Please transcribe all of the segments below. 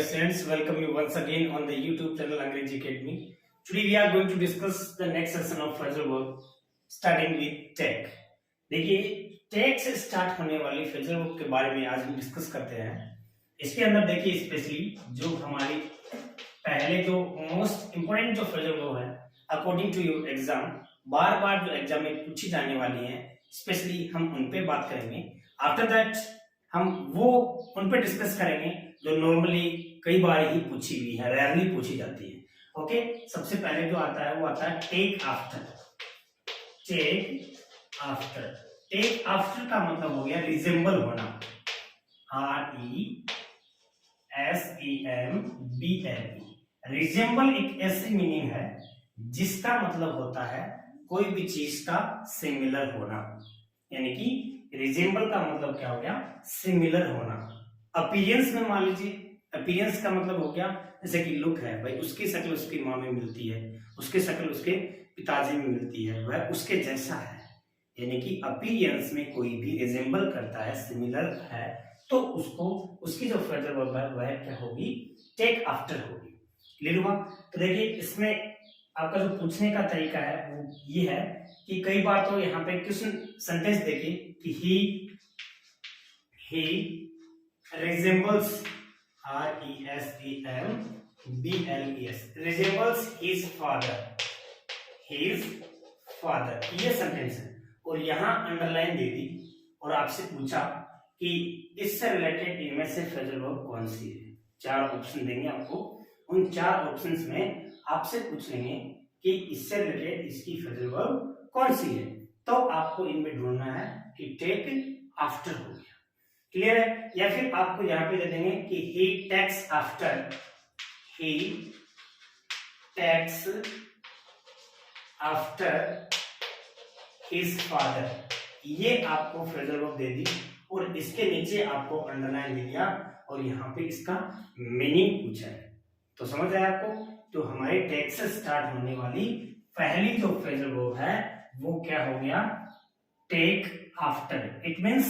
students, welcome you once again on the YouTube channel Angrezi Academy. Today we are going to discuss the next session of phrasal verb starting with take. देखिए take से start होने वाली phrasal verb के बारे में आज हम discuss करते हैं। इसके अंदर देखिए स्पेशली जो हमारी पहले जो मोस्ट इम्पोर्टेंट जो phrasal verb है अकॉर्डिंग टू योर एग्जाम बार बार जो एग्जाम में पूछी जाने वाली है स्पेशली हम उन पे बात करेंगे। आफ्टर दैट हम वो उन पे डिस्कस करेंगे जो नॉर्मली कई बार ही पूछी हुई है, रेयरली पूछी जाती है। ओके, सबसे पहले जो आता है वो आता है take after. Take after, take after का मतलब हो गया रिजेंबल होना। RESEMBLE, रिजेंबल एक ऐसी मीनिंग है जिसका मतलब होता है कोई भी चीज का सिमिलर होना, यानी कि रिजेंबल का मतलब क्या हो गया, सिमिलर होना। अपीयरेंस में मान लीजिए, अपीयरेंस का मतलब हो गया जैसे कि लुक है भाई, उसकी शक्ल उसकी माँ में मिलती है, उसकी शक्ल उसके पिताजी में मिलती है, वह उसके जैसा है। यानी कि अपीयरेंस में कोई भी रिजेंबल करता है, सिमिलर है, तो उसको उसकी जो फ्रेजल वर्ब है वह क्या होगी, टेक आफ्टर होगी। क्लियर हुआ? तो देखिए इसमें आपका जो पूछने का तरीका है वो ये है कि कई बार तो यहाँ पे क्वेश्चन सेंटेंस देखिए कि ही resembles RESEMBLES resembles his father, ये सेंटेंस है और यहाँ अंडरलाइन दे दी और आपसे पूछा कि इससे रिलेटेड इनमें से फ्रेजल वर्ब कौन सी है। 4 ऑप्शन देंगे आपको, उन 4 ऑप्शंस में आपसे पूछ लेंगे कि इससे रिलेटेड इसकी फ्रेजल वर्ब कौन सी है, तो आपको इनमें ढूंढना है कि टेक आफ्टर हो गया। क्लियर है? या फिर आपको यहाँ पे दे देंगे कि he takes after his father, ये आपको फ्रेजल वर्ब दे दी और इसके नीचे आपको अंडरलाइन दे दिया और यहाँ पे इसका मीनिंग पूछा है। तो समझ आया आपको? तो हमारे टेक से स्टार्ट होने वाली पहली जो फ्रेजल वर्ब है वो क्या हो गया, टेक आफ्टर। इट मींस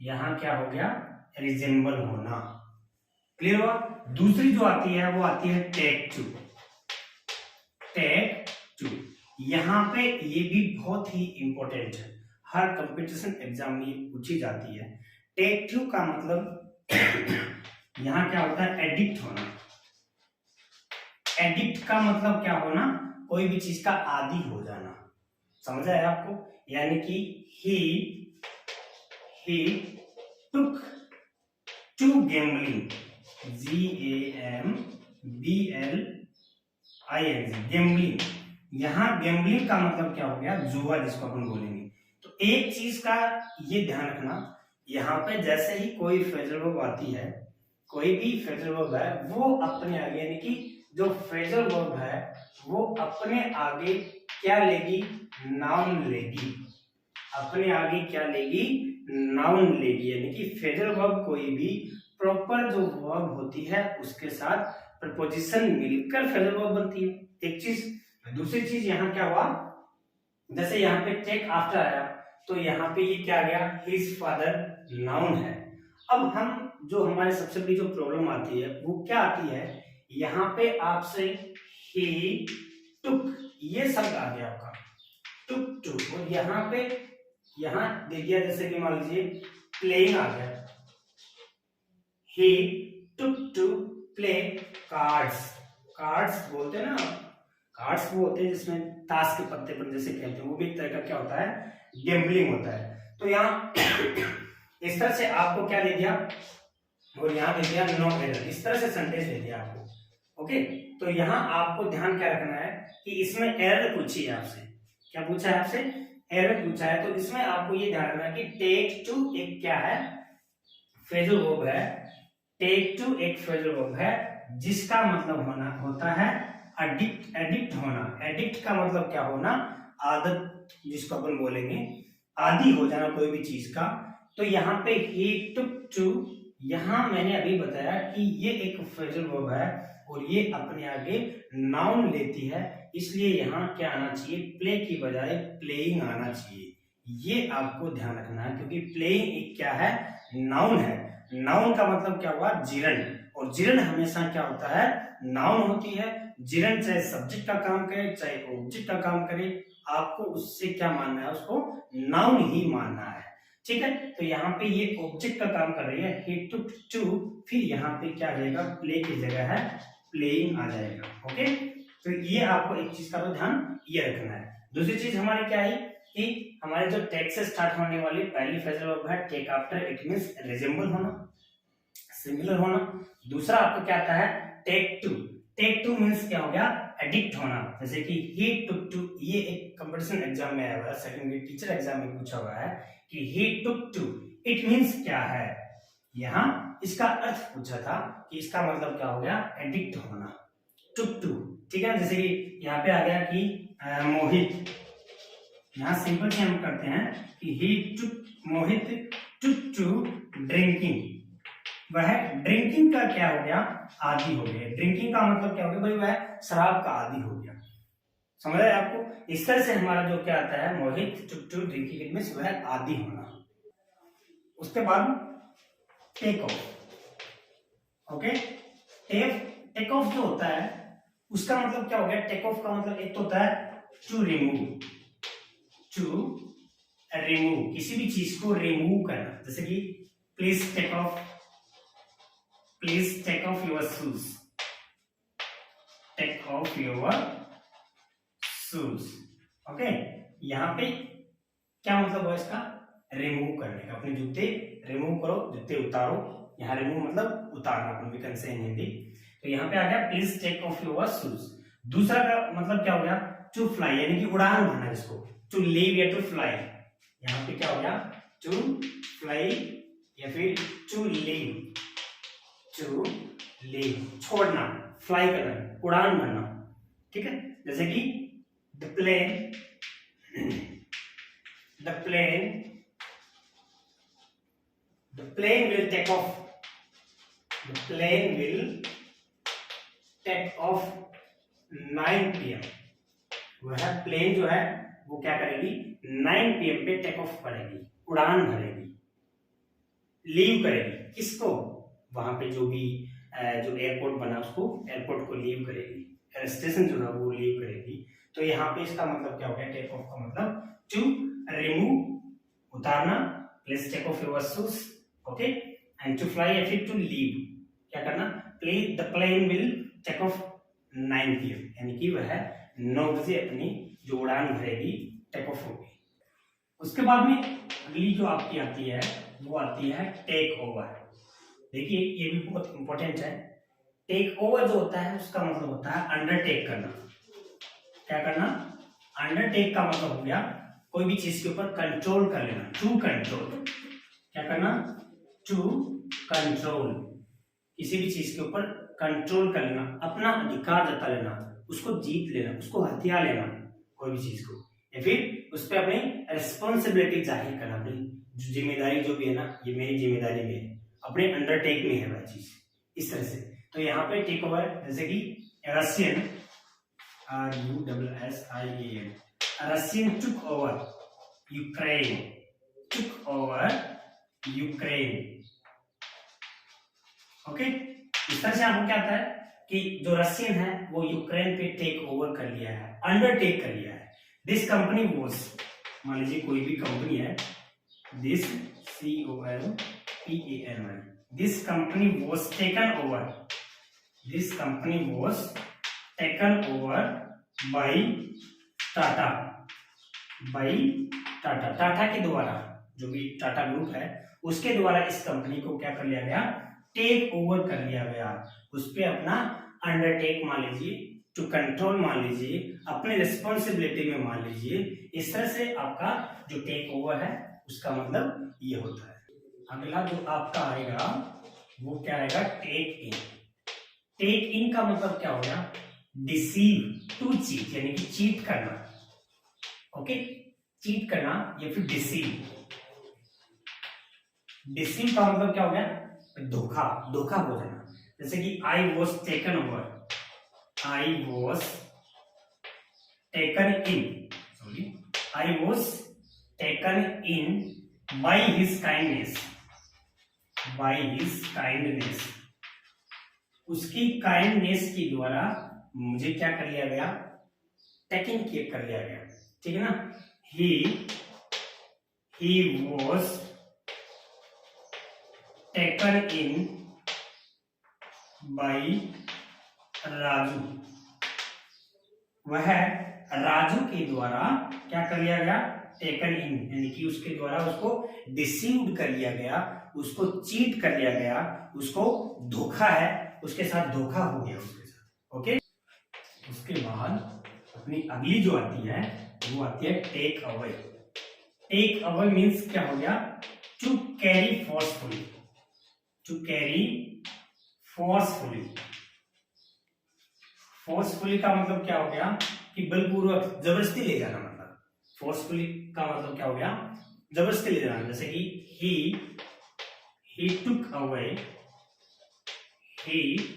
यहां क्या हो गया, रिजेंबल होना। क्लियर हुआ? दूसरी जो आती है वो आती है टेक टू। टेक टू यहां पे ये भी बहुत ही इंपॉर्टेंट है, हर कंपटीशन एग्जाम में ये पूछी जाती है। टेक टू का मतलब यहां क्या होता है, एडिक्ट होना। एडिक्ट का मतलब क्या होना, कोई भी चीज का आदी हो जाना। समझ आया आपको? यानी कि he took to gambling, GAMBLING, gambling। यहाँ gambling का मतलब क्या हो गया, जुआ जिसको अपन बोलेंगे। तो एक चीज का ये ध्यान रखना, यहाँ पे जैसे ही कोई फ्रेजल वर्ब आती है, कोई भी फ्रेजल वर्ब है वो अपने आगे, यानी कि जो फ्रेजल वर्ब है वो अपने आगे क्या लेगी, नाउन लेगी। अपने आगे क्या लेगी, नाउन लेगी। यानी कि फ्रेजल वर्ब कोई भी प्रॉपर जो वर्ब होती है उसके साथ प्रपोजिशन मिलकर फ्रेजल वर्ब बनती है, एक चीज। दूसरी चीज यहाँ क्या हुआ, जैसे यहाँ पे टेक आफ्टर आया तो यहाँ पे ये क्या आ गया, हिज फादर नाउन है। अब हम जो हमारे सबसे बड़ी जो प्रॉब्लम आती है वो क्या आती है, यहाँ पे आपसे ही टुक ये शब्द आ गया आपका, टुक टू, और यहाँ पे यहाँ देखिए जैसे कि मान लीजिए प्लेइंग आ गया, he took to play cards। Cards बोलते हैं ना, कार्ड्स वो होते हैं जिसमें ताश के पत्ते पर जैसे खेलते हैं, वो भी एक तरह का क्या होता है, गैम्बलिंग होता है। तो यहाँ इस तरह से आपको क्या दे दिया, और यहाँ दे दिया नो एरर, इस तरह से सेंटेंस दे दिया आपको। ओके, तो यहाँ आपको ध्यान क्या रखना है कि इसमें एरर पूछी है आपसे। क्या पूछा है आपसे, एरर पूछा है। तो इसमें आपको ये ध्यान रखना है कि टेक टू एक क्या है, फ्रेजल वर्ब है। टेक टू एक फ्रेजल वर्ब है जिसका मतलब होना होता है एडिक्ट, एडिक्ट होना। एडिक्ट का मतलब क्या होना, आदत जिसको अपन बोलेंगे, आदी हो जाना कोई भी चीज का। तो यहाँ पे he took to, यहाँ मैंने अभी बताया कि ये एक फ्रेजल वर्ब है और ये अपने आगे नाउन लेती है, इसलिए यहाँ क्या आना चाहिए, प्ले की बजाय प्लेइंग आना चाहिए। ये आपको ध्यान रखना है क्योंकि प्लेइंग एक क्या है, नाउन है। नाउन का मतलब क्या हुआ, जीरण, और जिरन हमेशा क्या होता है, नाउन होती है। जिरन चाहे सब्जेक्ट का काम करे चाहे ऑब्जेक्ट का काम करे, आपको उससे क्या मानना है, उसको नाउन ही मानना है। ठीक है, तो यहाँ पे ये ऑब्जेक्ट का काम कर रही है, he took to, फिर यहाँ पे क्या आ जाएगा, प्ले की जगह है प्लेइंग आ जाएगा। ओके, तो ये आपको एक चीज का तो ध्यान ये रखना है। दूसरी चीज हमारी क्या है कि हमारे जो टेक से स्टार्ट होने वाली पहली फ्रेजल वर्ब है take after, it means resemble होना, सिमिलर होना। दूसरा आपको क्या आता है, take to. Take to means क्या हो गया, एडिक्ट होना, जैसे कि ही टुक टू, ये एक कंपटीशन एग्जाम में आया हुआ है, सेकंड ग्रेड टीचर एग्जाम में पूछा हुआ है कि ही टुक टू, इट मींस क्या है, यहाँ इसका अर्थ पूछा था कि इसका मतलब क्या हो गया, एडिक्ट होना, टुक टू। ठीक है, जैसे कि यहाँ पे आ गया कि मोहित, यहाँ सिंपल से हम करते हैं कि ही टुक, मोहित टुक टू ड्रिंकिंग, वह ड्रिंकिंग का क्या हो गया, आदी हो गया। ड्रिंकिंग का मतलब क्या हो गया भाई, वह शराब का आदी हो गया। समझ आया आपको? इस तरह से हमारा जो क्या आता है, Mohit took to drinking means वह आदी होना। उसके बाद take off. Okay, take off जो होता है उसका मतलब क्या हो गया, टेक ऑफ का मतलब एक तो होता है टू रिमूव, टू रिमूव, किसी भी चीज को रिमूव करना, जैसे कि please take off, please take off your shoes, take off your shoes. Okay, यहाँ पे क्या मतलब हुआ इसका, रिमूव करने का, अपने जूते रिमूव करो, जूते उतारो। यहाँ रिमूव मतलब उतारना, अपन भी कैसे हैं हिंदी। तो यहाँ पे आ गया please take off your shoes. दूसरा का मतलब क्या हो गया, टू फ्लाई, यानी कि उड़ान भरना इसको, टू लीव या टू फ्लाई। यहाँ पे क्या हो गया, टू फ्लाई या फिर टू लीव, टू लीव छोड़ना, फ्लाई करना, उड़ान भरना। ठीक है, जैसे कि the plane, the plane, the plane will take off, the plane will take off 9 PM। वह प्लेन जो है वो क्या करेगी, 9 PM पे टेक ऑफ करेगी, उड़ान भरेगी, लीव करेगी, किसको, वहां पे जो भी जो एयरपोर्ट बना उसको, एयरपोर्ट को लीव करेगी, एयर स्टेशन जो है वो लीव करेगी। तो यहाँ पे इसका मतलब क्या हो गया, टेक ऑफ का मतलब टू रिमूव, उतारना, please take off your shoes, okay, and to fly या फिर टू लीव, क्या करना, please the plane will take off 9 PM, यानी कि वह 9 बजे अपनी जो उड़ान भरेगी, टेक ऑफ होगी। उसके बाद में अगली जो आपकी आती है वो आती है टेक ओवर। देखिए ये भी बहुत इंपॉर्टेंट है। टेक ओवर जो होता है उसका मतलब होता है अंडरटेक करना। क्या करना, अंडरटेक का मतलब हो गया कोई भी चीज के ऊपर कंट्रोल कर लेना, टू कंट्रोल। क्या करना, टू कंट्रोल, किसी भी चीज के ऊपर कंट्रोल कर लेना, अपना अधिकार जता लेना, उसको जीत लेना, उसको हथिया लेना कोई भी चीज को, या फिर उस पर अपनी रिस्पॉन्सिबिलिटी जाहिर करना, अपनी जिम्मेदारी जो भी है ना, ये मेरी जिम्मेदारी में है, अपने अंडरटेक में है वह चीज, इस तरह से। तो यहाँ पे टेक ओवर, जैसे कि Russian, RUSSIAN, Russian took over Ukraine, took over Ukraine. Okay, इस तरह से आपको क्या आता है कि जो रशियन है वो यूक्रेन पे टेक ओवर कर लिया है, अंडरटेक कर लिया है। दिस कंपनी वॉज, मान लीजिए कोई भी कंपनी है, this COMPANY, this company was taken over, this company was taken over by Tata, by Tata, Tata के द्वारा, जो भी टाटा ग्रुप है उसके द्वारा इस कंपनी को क्या कर लिया गया, टेक ओवर कर लिया गया, उस पर अपना अंडरटेक मान लीजिए, टू कंट्रोल मान लीजिए, अपने रिस्पॉन्सिबिलिटी में मान लीजिए। इस तरह से आपका जो टेक ओवर है उसका मतलब ये होता है। अगला जो आपका आएगा वो क्या आएगा, टेक इन। टेक इन का मतलब क्या हो गया, डिसीव, टू चीट, यानी कि चीट करना। ओके, चीट करना या फिर डिसीव। डिसीव का मतलब क्या हो गया, धोखा, धोखा हो जाना। जैसे कि I was taken over, I was taken in, sorry, I was taken in by his kindness, by his kindness. उसकी काइंडनेस के द्वारा मुझे क्या कर लिया गया, टेकिंग केयर कर लिया गया, ठीक है ना। he was taken in by Raju, वह राजू के द्वारा क्या कर लिया गया, टेकन इन, यानी कि उसके द्वारा उसको डिसीव्ड कर लिया गया, उसको चीट कर लिया गया, उसको धोखा है, उसके साथ धोखा हो गया उसके साथ। ओके, उसके बाद अपनी अगली जो आती है वो आती है take away. Take away means क्या हो गया, to carry forcefully, to carry forcefully. Forcefully का मतलब क्या हो गया कि बलपूर्वक, जबरदस्ती ले जाना, मतलब फोर्सफुली का मतलब क्या हो गया, जबरदस्ती ले जाना। जैसे कि he took away his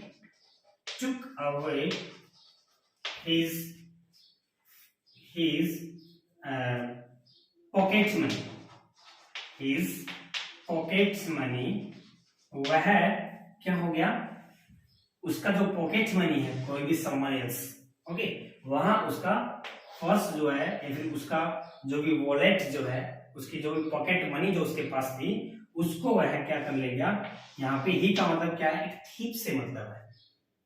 pocket money, his pocket money, वह क्या हो गया, उसका जो पॉकेट मनी है, कोई भी someone else, ओके, वहां उसका पर्स जो है या फिर उसका जो भी वॉलेट जो है, उसकी जो भी पॉकेट मनी जो उसके पास थी, उसको वह क्या कर लेगा। यहाँ पे ही का मतलब क्या है, एक थीप से मतलब है,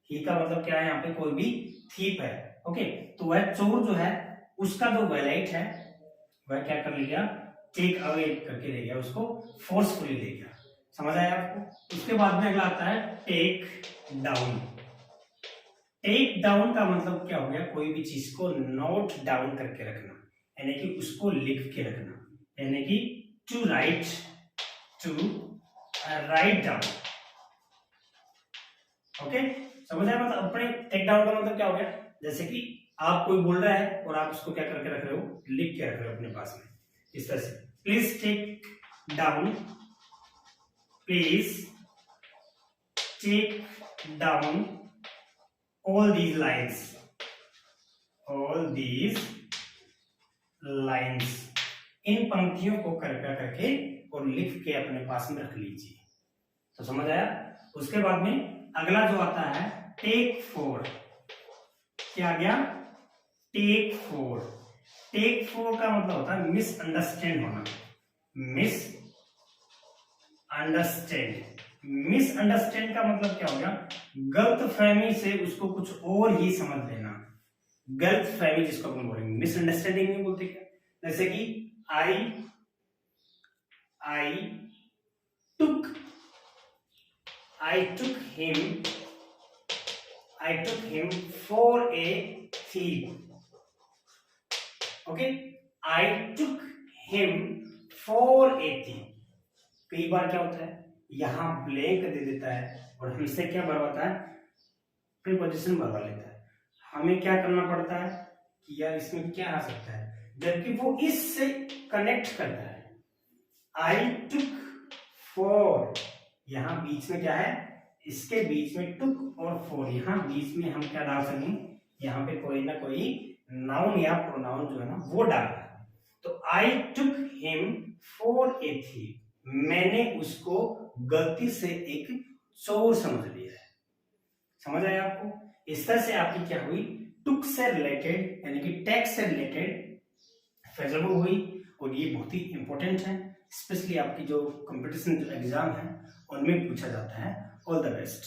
ही का मतलब क्या है, यहाँ पे कोई भी थीप है, ओके। तो वह चोर जो है उसका जो वॉलेट है वह क्या कर लेगा, टेक अवे करके ले गया, उसको फोर्सफुली ले गया। समझ आया आपको। उसके बाद में अगला आता है टेक डाउन। टेक डाउन का मतलब क्या हो गया, कोई भी चीज को नोट डाउन करके रखना, यानी कि उसको लिख के रखना, यानी कि टू राइट डाउन। ओके, समझ आया। मतलब अपने टेक डाउन का मतलब क्या हो गया, जैसे कि आप कोई बोल रहा है और आप उसको क्या करके रख रहे हो, लिख के रख रहे हो अपने पास में, इस तरह से। Please take down, please take down all these lines, इन पंक्तियों को कृपया करके और लिख के अपने पास में रख लीजिए। तो समझ आया। उसके बाद में अगला जो आता है टेक फोर। क्या आ गया, टेक फोर। टेक फोर का मतलब होता है मिसअंडरस्टैंड होना, मिसअंडरस्टैंड का मतलब क्या हो गया, गलत फहमी से उसको कुछ और ही समझ लेना। गलत फहमी जिसको अपन बोलेंगे, मिसअंडरस्टैंडिंग नहीं बोलते क्या। जैसे कि I took him for a thief. Okay, I took him for a thief। कई बार क्या होता है, यहां ब्लैंक दे देता है और हमसे क्या भरवाता है, प्रीपोजिशन भरवा लेता है। हमें क्या करना पड़ता है कि यार इसमें क्या आ सकता है, जबकि वो इससे कनेक्ट करता है। आई टुक फॉर, यहाँ बीच में क्या है, इसके बीच में टुक और फॉर, यहाँ बीच में हम क्या डाल सकें, यहाँ पे कोई ना कोई नाउन या प्रोनाउन जो है ना वो डालना है। तो I took him for a thief, मैंने उसको गलती से एक चोर समझ लिया है। समझ आया आपको। इस तरह से आपकी क्या हुई, टुक से रिलेटेड यानी कि टेक से रिलेटेड फ्रेजल वर्ब हुई, और ये बहुत ही इंपॉर्टेंट है, स्पेशली आपकी जो कंपटीशन एग्जाम है उनमें पूछा जाता है। All the best.